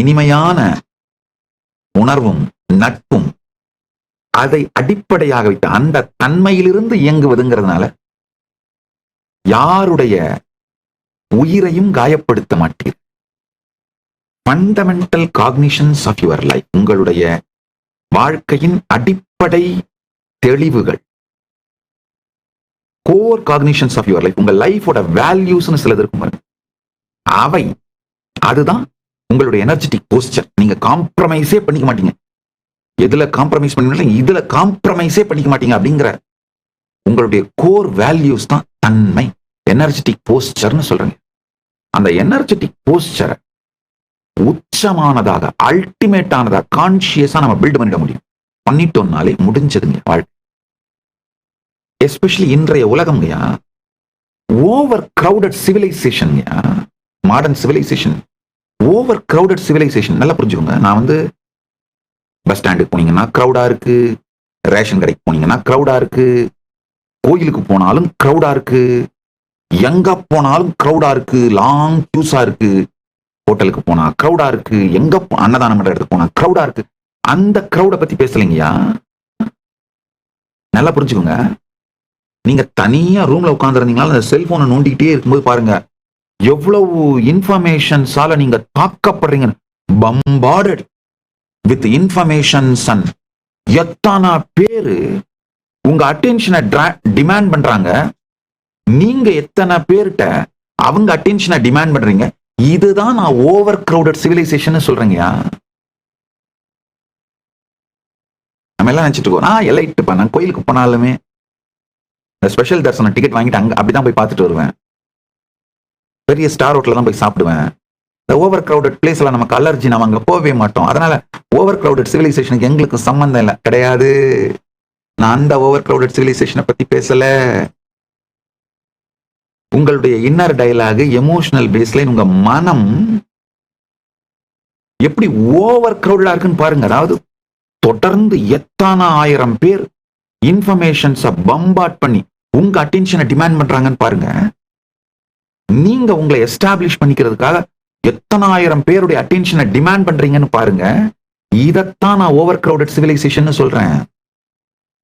இனிமையான உணர்வும் நட்பும் அதை அடிப்படையாக வைத்த அந்த தன்மையிலிருந்து இயங்குவதுங்கிறதுனால யாருடைய உயிரையும் காயப்படுத்த மாட்டீர். Fundamental cognitions of your life, உங்களுடைய வாழ்க்கையின் அடிப்படை தெளிவுகள், core cognitions of your life, உங்க லைஃபோட வேல்யூஸ்னு சிலது இருக்கும், அவை அதுதான் உங்களுடைய எனர்ஜெட்டிக் போஸ்டர். நீங்க காம்ப்ரமைஸே பண்ணிக்க மாட்டீங்க. எதுல காம்ப்ரமைஸ் பண்ணீங்க, இதுல காம்ப்ரமைஸே பண்ணிக்க மாட்டீங்க அப்படிங்கிற உங்களுடைய கோர் வேல்யூஸ் தான் தன்மை, எனர்ஜெட்டிக் போஸ்டர்னு சொல்றேங்க. அந்த எனர்ஜெட்டிக் போஸ்டரை உச்சமானதாக, அல்டிமேட்டானதாக, கான்சியஸா நம்ம பில்ட் பண்ணிட முடியும். பண்ணிட்டோம்னாலே முடிஞ்சதுங்க வாழ்க்கை. எஸ்பெஷலி இன்றைய உலகம்யா ஓவர் கிரௌடட் சிவிலைசேஷன்யா, modern civilisation, over crowded civilisation. நல்லா புரிஞ்சுக்கோங்க. நான் பஸ் ஸ்டாண்டுக்கு போனீங்கன்னா கிரௌடா இருக்கு, ரேஷன் கடைக்கு போனீங்கன்னா கிரௌடா இருக்கு, கோயிலுக்கு போனாலும் கிரௌடா இருக்கு, எங்க போனாலும் கிரௌடா இருக்கு, லாங் கியூஸா இருக்கு. ஹோட்டலுக்கு போனா கிரௌடா இருக்கு, எங்க அன்னதானம் பண்ற இடத்துக்கு போனா கிரௌடா இருக்கு. அந்த கிரௌட பத்தி பேசலைங்கயா. நல்லா புரிஞ்சுக்கோங்க. நீங்க தனியா ரூம்ல உட்கார்ந்துருந்தீங்களா, அந்த செல்போனை நோண்டிக்கிட்டே இருக்கும்போது பாருங்க எவ்வளவு இன்ஃபர்மேஷன்ஸால நீங்க தாக்கப்படுறீங்க. Bombarded with informations. எத்தனை பேரு உங்க அட்டென்ஷனை டிமாண்ட் பண்றாங்க, நீங்க எத்தனை பேர்கிட்ட அவங்க அட்டென்ஷனை டிமாண்ட் பண்றீங்க. இதுதான் நான் ஓவர் கிரௌடட் சிவிலைசேஷன் சொல்றேங்கயா. நம்ம எல்லாம் நினைச்சிட்டு இருக்கோம், எல்லைட்டுப்பா, நான் கோயிலுக்கு போனாலுமே இந்த ஸ்பெஷல் தரிசனம் டிக்கெட் வாங்கிட்டு அங்க அப்படிதான் போய் பார்த்துட்டு வருவேன். பெரிய ஸ்டார் ஹோட்டல்ல தான் போய் சாப்பிடுவேன். இந்த ஓவர் கிரௌடட் பிளேஸ்ல நமக்கு அலர்ஜி, நம்ம அங்க போகவே மாட்டோம். அதனால ஓவர் கிரௌடட் சிவிலைசேஷனுக்கு எங்களுக்கு சம்பந்தம் இல்லை, கிடையாது. நான் அந்த ஓவர் கிரௌடட் சிவிலைசேஷனை பத்தி பேசல. உங்களுடைய இன்னர் டயலாக், எமோஷனல் பேஸ்ல உங்க மனம் எப்படி ஓவர் கிரௌடடா இருக்குன்னு பாருங்க. அதாவது தொடர்ந்து எத்தனை ஆயிரம் பேர் இன்ஃபர்மேஷன்ஸை பம்பார்ட் பண்ணி உங்க அட்டென்ஷனை டிமாண்ட் பண்றாங்கன்னு பாருங்க. நீங்க உங்களை எஸ்டாப்ளிஷ் பண்ணிக்கிறதுக்காக எத்தனை ஆயிரம் பேருடைய அட்டென்ஷனை டிமாண்ட் பண்றீங்கன்னு பாருங்க. இதைத்தான் நான் ஓவர் கிரௌடட் சிவிலைசேஷன் சொல்றேன்.